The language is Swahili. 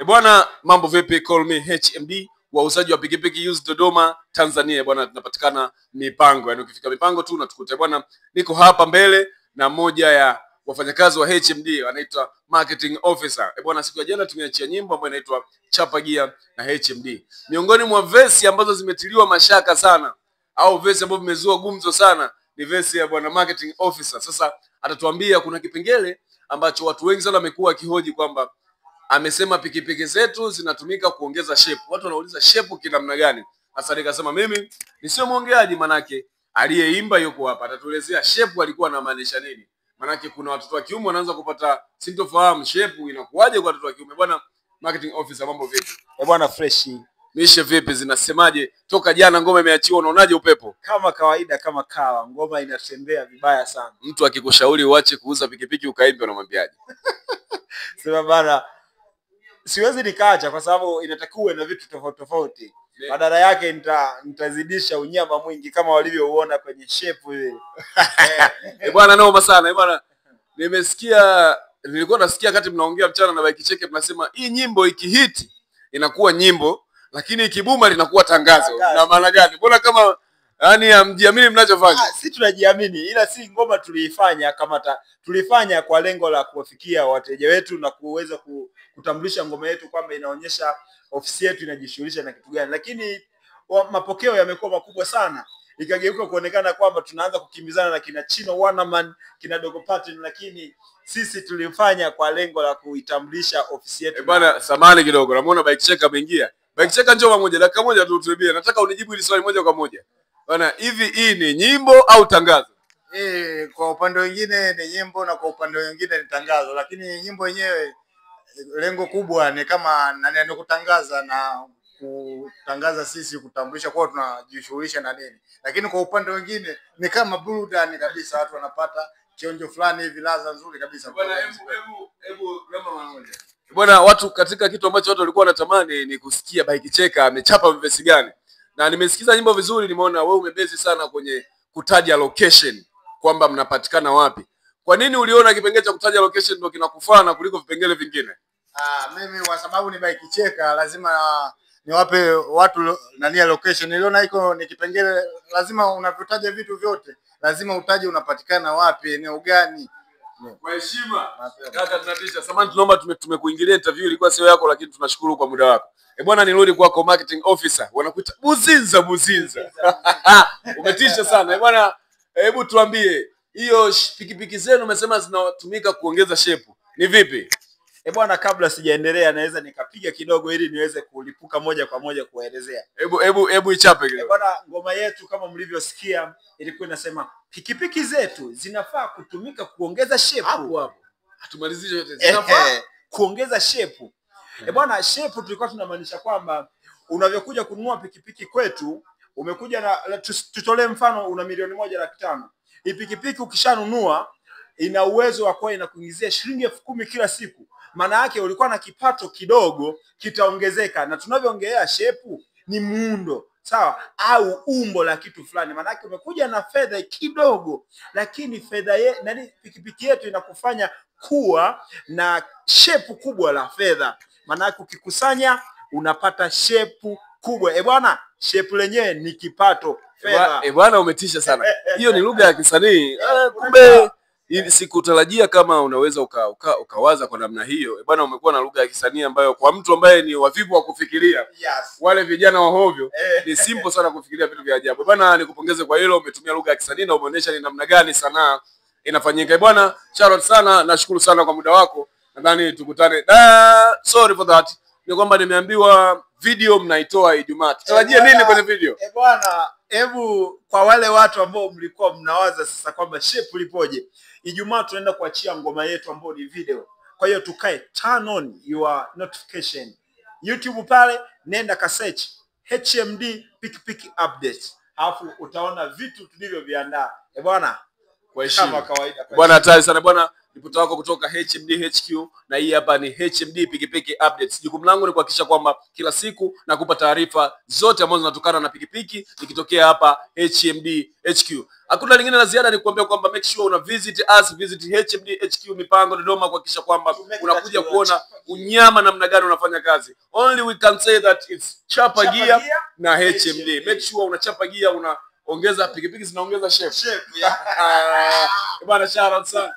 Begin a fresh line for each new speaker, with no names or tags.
Bwana, mambo vipi? Call me HMD, wauzaji wa pikipiki used Dodoma, Tanzania. Bwana, tunapatikana Mipango. Yaani ukifika Mipango tu unatukuta. Bwana, niko hapa mbele na moja ya wafanyakazi wa HMD, anaitwa marketing officer. Bwana, siku ya jana tumeachia nyimbo ambayo inaitwa Chapa Gia na HMD. Miongoni mwa vesi ambazo zimetiliwa mashaka sana au vesi ambazo vimezua gumzo sana ni vesi ya bwana marketing officer. Sasa atatuambia kuna kipengele ambacho watu wengi sana wamekuwa wakihoji kwamba amesema pikipiki zetu zinatumika kuongeza shape. Watu wanauliza shape kinamna gani? Sasa nikasema mimi nisio muongeaji, manake aliyeimba yuko hapa, atatuelezea shape alikuwa anamaanisha nini. Manake kuna watoto wa kiume wanaanza kupata sintofahamu shape inakuwaje kwa watoto wa kiume. Bwana marketing officer, mambo vipi?
Bwana fresh.
Mishe vipi, zinasemaje? Toka jana ngoma imeachiwa, unaonaje upepo?
Kama kawaida, kama kawa, ngoma inatembea vibaya sana.
Mtu akikushauri uache kuuza pikipiki ukaimbe, unamwambiaje?
Sema bana, siwezi nikaacha kwa sababu inatakiwa na vitu tofauti tofauti. Badala yake nitazidisha unyama mwingi kama walivyouona kwenye shape ile.
Bwana noma sana. Bwana nilikuwa nasikia wakati mnaongea mchana na Bike Cheke mnasema hii nyimbo ikihiti inakuwa nyimbo, lakini ikibuma linakuwa tangazo. Na maana gani? Mbona kama yani hamjiamini mnachofanya?
Si tunajiamini, ila si ngoma tulifanya kwa lengo la kuwafikia wateja wetu na kuweza kutambulisha ngoma yetu kwamba inaonyesha ofisi yetu inajishughulisha na kitu gani. Lakini mapokeo yamekuwa makubwa sana, ikageuka kuonekana kwamba tunaanza kukimbizana na kina Chino Wanaman, kina Dogo Pattern, lakini sisi tulifanya kwa lengo la kuitambulisha ofisi yetu.
Bwana samani kidogo, namuona Bike Cheke ameingia. Bike Cheke njoo moja dakika moja tu tuibie. Nataka unijibu hili swali moja kwa moja. Bwana, hivi hii ni nyimbo au tangazo?
Kwa upande mwingine ni nyimbo na kwa upande mwingine ni tangazo, lakini nyimbo yenyewe lengo kubwa ni kama nani kutangaza na kutangaza sisi kutambulisha kwa tunajishughulisha na nini. Lakini kwa upande mwingine ni kama burudani kabisa, watu wanapata chonjo fulani hivi, ladha nzuri kabisa.
Bwana hebu namba moja. Bwana, watu katika kitu ambacho watu walikuwa wanatamani ni kusikia Bike Cheke amechapa vesi gani. Na nimesikiza nyimbo vizuri, nimeona wewe umebezi sana kwenye kutaja location kwamba mnapatikana wapi. Kwa nini uliona kipengele cha kutaja location ndio kinakufana kuliko vipengele vingine?
Mimi kwa sababu ni Bike Cheke lazima niwape watu nani location. Niliona iko ni kipengele, lazima unapotaja vitu vyote lazima utaje unapatikana wapi, eneo gani.
Kwa heshima kaka, tunatisha. Samahani, tunaomba tumekuingilia interview, ilikuwa sio yako, lakini tunashukuru kwa muda wako. Bwana, nirudi kwako marketing officer. Wanakuita Buzinza. Umetisha sana. Bwana, hebu tuambie hiyo pikipiki zenu umesema zinatumika kuongeza shape. Ni vipi?
Bwana, kabla sijaendelea naweza nikapiga kidogo ili niweze kulipuka moja kwa moja kuelezea.
Hebu ichape kidogo.
Bwana, ngoma yetu kama mlivyosikia ilikuwa inasema pikipiki zetu zinafaa kutumika kuongeza shape.
Hapo hatumalizishe yote. Zinafaa
kuongeza shape. Bwana, shape tulikuwa tunamaanisha kwamba unavyokuja kununua pikipiki kwetu, umekuja na tutolee mfano, una 1,500,000. Hii pikipiki ukishanunua ina uwezo wa kwa inakuingizia shilingi 10,000 kila siku. Maana yake ulikuwa na kipato kidogo kitaongezeka, na tunavyoongelea shape ni muundo, sawa, au umbo la kitu fulani. Maana yake umekuja na fedha kidogo, lakini pikipiki yetu inakufanya kuwa na shape kubwa la fedha. Maana yake ukikusanya unapata shape kubwa. Bwana, shape lenyewe ni kipato, fedha.
Bwana, umetisha sana. Hiyo ni lugha ya kisanii. Kumbe sikutarajia kama unaweza ukawaza kwa namna hiyo. Bwana, umekuwa na lugha ya kisanii ambayo kwa mtu ambaye ni wavivu wa kufikiria, wale vijana wa hovyo, ni simple sana kufikiria vitu vya ajabu. Bwana, nikupongeze kwa hilo, umetumia lugha ya kisanii na umeonyesha ni namna gani sanaa inafanyika. Bwana, shout sana, nashukuru sana kwa muda wako. Nadhani tukutane. Sorry for that. Ni kwamba nimeambiwa video mnaitoa Ijumaa. Tutarajie nini kwenye video?
Bwana, hebu kwa wale watu ambao mlikuwa mnawaza sasa kwamba shape lipoje, Ijumaa tunaenda kuachia ngoma yetu ambayo ni video. Kwa hiyo tukae, turn on your notification. YouTube pale nenda ka search HMD pikipiki update. Alafu utaona vitu tulivyoviandaa. Bwana,
kwa heshima
kama kawaida.
Bwana, hatari sana bwana. Ripoti wako kutoka HMD HQ, na hii hapa ni HMD pikipiki updates. Jukumu langu ni kuhakikisha kwamba kila siku nakupa taarifa zote ambazo zinatokana na pikipiki ikitokea hapa HMD HQ. Hakuna lingine la ziada, ni kuambia kwamba make sure una visit us, visit HMD HQ Mipango Dodoma, kuhakikisha kwamba unakuja kuona unyama namna gani unafanya kazi. Only we can say that it's chapa gear na HMD. Make sure unachapa gear, unaongeza pikipiki zinaongeza shape. Bwana shout out sana.